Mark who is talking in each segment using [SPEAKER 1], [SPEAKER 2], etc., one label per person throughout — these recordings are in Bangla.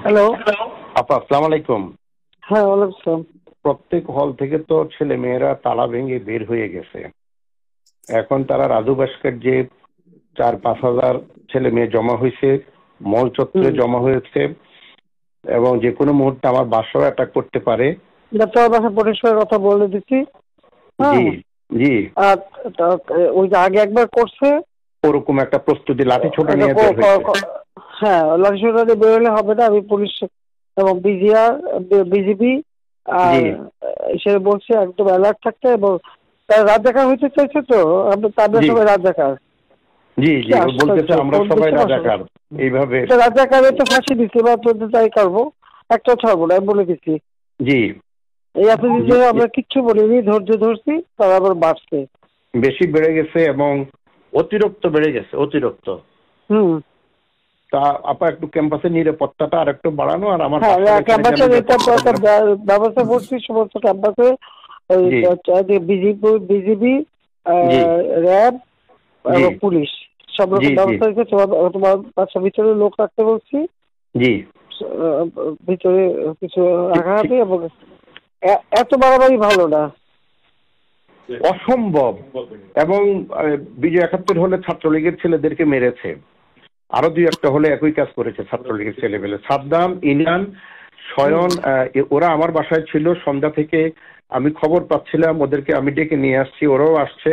[SPEAKER 1] হ্যালো।
[SPEAKER 2] আপা আসসালামু আলাইকুম।
[SPEAKER 1] হ্যাঁ, ওয়ালাইকুম আসসালাম।
[SPEAKER 2] প্রত্যেক হল থেকে তো ছেলে মেয়েরা তালা ভেঙে বের হয়ে গেছে। এখন তারা রাজু ভাস্কর যে 4-5 হাজার ছেলে মেয়ে জমা হয়েছে, মল চত্বরে জমা হয়েছে এবং যে কোনো মুহূর্তে আমার বাসাও অ্যাটাক করতে পারে।
[SPEAKER 1] তোর বাসা পরিষ্কার কথা বলে দিচ্ছি।
[SPEAKER 2] জি জি।
[SPEAKER 1] আর ওই যে আগে একবার করছে
[SPEAKER 2] ওরকম একটা প্রস্তুতি লাঠি ছোটা নিয়ে বের হয়েছে।
[SPEAKER 1] হ্যাঁ, লাঠি ছোটা দিয়ে বের হলে হবে না। আমি পুলিশ এবং বিজিআর বিজিবি আর সে বলছে একদম অ্যালার্ট থাকতে এবং রাজাকার হইতে চাইছে তো তাদের সবাই রাজাকার।
[SPEAKER 2] জি জি, বলতেছে আমরা সবাই রাজাকার। এইভাবে
[SPEAKER 1] রাজাকারে তো ফাঁসি দিচ্ছি বা তোদের তাই করবো, একটা ছাড়বো না বলে দিচ্ছি।
[SPEAKER 2] জি,
[SPEAKER 1] এই এতদিন ধরে আমরা কিচ্ছু বলিনি, ধৈর্য ধরছি, তারা আবার বাড়ছে,
[SPEAKER 2] বেশি বেড়ে গেছে এবং অতিরিক্ত বেড়ে গেছে, অতিরিক্ত। তা আপা একটু ক্যাম্পাসের নিরাপত্তাটা আর একটু বাড়ানো আর আমার
[SPEAKER 1] ক্যাম্পাসের ব্যবস্থা করছি সমস্ত ক্যাম্পাসে। বিজিবি, র্যাব এবং পুলিশ সব রকম ব্যবস্থা হয়েছে। তোমার বাসার ভিতরে লোক রাখতে বলছি।
[SPEAKER 2] জি,
[SPEAKER 1] ভিতরে কিছু রাখা হবে এবং এত বাড়াবাড়ি ভালো না,
[SPEAKER 2] অসম্ভব। এবং বিজয় 71 হলে ছাত্রলীগের ছেলেদেরকে মেরেছে, আরো 2-1টা হলে একই কাজ করেছে ছাত্রলীগের ছেলেমেলে। সাদ্দাম, ইনান, শয়ন, ওরা আমার বাসায় ছিল সন্ধ্যা থেকে। আমি খবর পাচ্ছিলাম, ওদেরকে আমি ডেকে নিয়ে আসছি, ওরাও আসছে।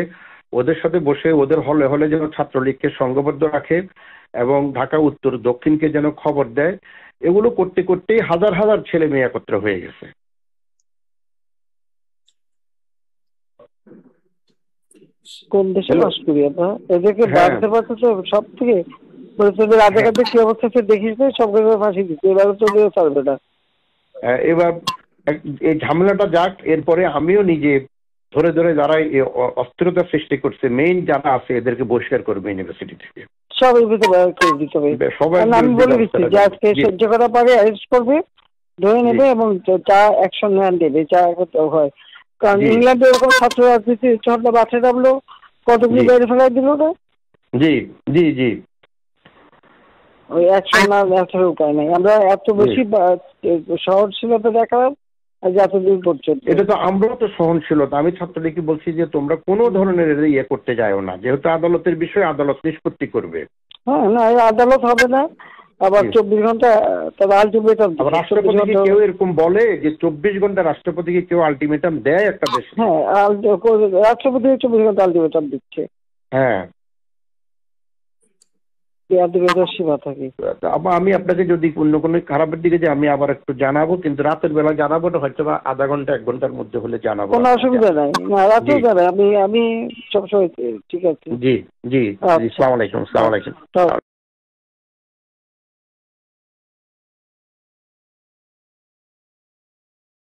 [SPEAKER 2] ওদের সাথে বসে ওদের হলে হলে যেন ছাত্রলীগকে সংঘবদ্ধ রাখে এবং ঢাকা উত্তর দক্ষিণকে যেন খবর দেয়। এগুলো করতে করতেই হাজার হাজার ছেলে মেয়ে একত্র হয়ে গেছে।
[SPEAKER 1] কোন দেশে বাস করি আমরা? এদেরকে বাঁধতে পারছে তো সব থেকে। তোদের রাজাকারদের কি অবস্থা দেখিস না, সবকে ফাঁসি দিচ্ছে, এবার তো পারবে না।
[SPEAKER 2] এবার এই ঝামেলাটা যাক, এরপরে আমিও নিজে ধরে ধরে যারা অস্থিরতা সৃষ্টি করছে মেইন যারা আছে এদেরকে বহিষ্কার করবে ইউনিভার্সিটি থেকে।
[SPEAKER 1] সবাই আমি বলে দিচ্ছি যে আজকে সহ্য করা পারে অ্যারেস্ট করবে, ধরে নেবে এবং যা অ্যাকশন দেবে, যা হয়। কারণ ইংল্যান্ডে এরকম ছাত্র রাজনীতি ঝর্ণা বাঁচে নামলো, কতগুলি বাইরে ফেলাই দিল না।
[SPEAKER 2] জি জি জি,
[SPEAKER 1] ওই অ্যাকশন না নেওয়ার উপায় নাই। আমরা এত বেশি সহনশীলতা দেখালাম যে এতদিন পর্যন্ত।
[SPEAKER 2] এটা তো আমরাও তো সহনশীলতা। আমি ছাত্রলীগকে বলছি যে তোমরা কোনো ধরনের ইয়ে করতে যাও না, যেহেতু আদালতের বিষয়, আদালত নিষ্পত্তি করবে।
[SPEAKER 1] হ্যাঁ, না আদালত হবে না, আবার 24 ঘন্টা তবে আলটিমেটাম।
[SPEAKER 2] রাষ্ট্রপতিকে কেউ এরকম বলে যে 24 ঘন্টা রাষ্ট্রপতিকে কেউ আলটিমেটাম দেয় একটা দেশে?
[SPEAKER 1] হ্যাঁ, রাষ্ট্রপতি 24 ঘন্টা আলটিমেটাম দিচ্ছে।
[SPEAKER 2] হ্যাঁ,
[SPEAKER 1] সীমা থাকে।
[SPEAKER 2] আমি আপনাকে যদি অন্য কোনো খারাপের দিকে যে আমি আবার একটু জানাবো, কিন্তু রাতের বেলা জানাবো না, হয়তো বা আধা ঘন্টা 1 ঘন্টার মধ্যে হলে জানাবো।
[SPEAKER 1] কোনো অসুবিধা নাই, না রাতেও জানাই। আমি সবসময় ঠিক আছে।
[SPEAKER 2] জি জি, আসসালামু আলাইকুম।